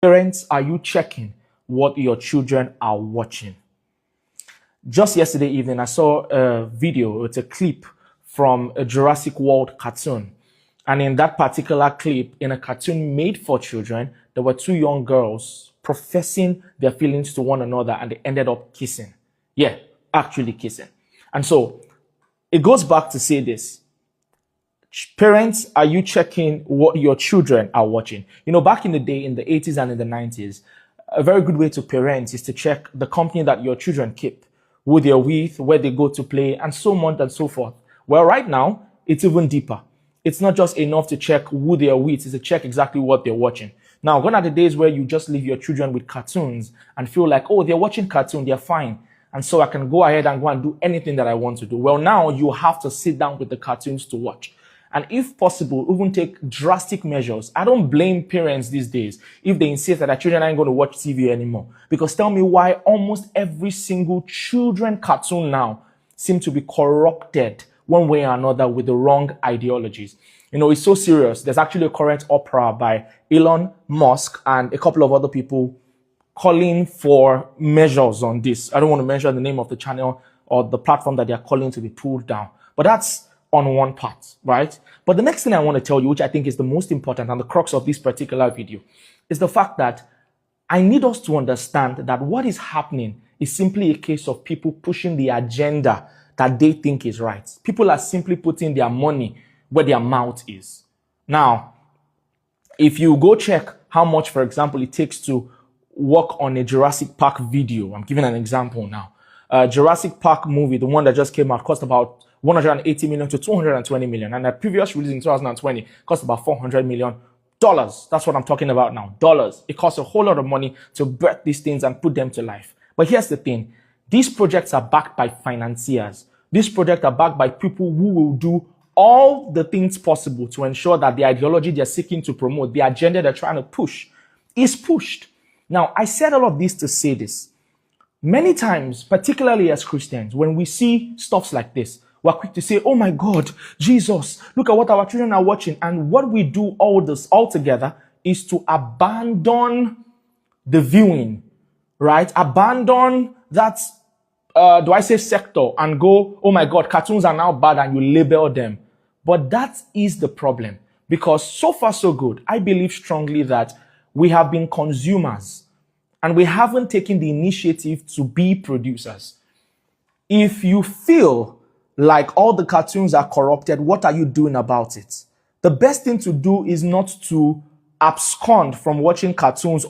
Parents, are you checking what your children are watching? Just yesterday evening, I saw a video, it's a clip from a Jurassic World cartoon. And in that particular clip, in a cartoon made for children, there were two young girls professing their feelings to one another and they ended up kissing. Yeah, actually kissing. And so it goes back to say this. Parents, are you checking what your children are watching? You know, back in the day, in the 80s and in the 90s, a very good way to parent is to check the company that your children keep, who they're with, where they go to play, and so on and so forth. Well, right now, it's even deeper. It's not just enough to check who they're with, it's to check exactly what they're watching. Now, gone are the days where you just leave your children with cartoons and feel like, oh, they're watching cartoon, they're fine. And so I can go ahead and go and do anything that I want to do. Well, now you have to sit down with the cartoons to watch. And if possible, even take drastic measures. I don't blame parents these days if they insist that their children aren't going to watch TV anymore. Because tell me why almost every single children cartoon now seem to be corrupted one way or another with the wrong ideologies. You know, it's so serious. There's actually a current opera by Elon Musk and a couple of other people calling for measures on this. I don't want to mention the name of the channel or the platform that they are calling to be pulled down. But that's on one part, right? But the next thing I want to tell you, which I think is the most important and the crux of this particular video, is the fact that I need us to understand that what is happening is simply a case of people pushing the agenda that they think is right. People are simply putting their money where their mouth is. Now, if you go check how much, for example, it takes to work on a Jurassic Park video, I'm giving an example now. Jurassic Park movie, the one that just came out, cost about 180 million to 220 million. And the previous release in 2020 cost about $400 million. That's what I'm talking about now. Dollars. It costs a whole lot of money to birth these things and put them to life. But here's the thing. These projects are backed by financiers. These projects are backed by people who will do all the things possible to ensure that the ideology they're seeking to promote, the agenda they're trying to push, is pushed. Now, I said all of this to say this. Many times, particularly as Christians, when we see stuff like this, we're quick to say, oh my God, Jesus, look at what our children are watching. And what we do all this all together is to abandon the viewing, right? Abandon that, sector and go, oh my God, cartoons are now bad, and you label them. But that is the problem, because so far so good. I believe strongly that we have been consumers and we haven't taken the initiative to be producers. If you feel like all the cartoons are corrupted, what are you doing about it? The best thing to do is not to abscond from watching cartoons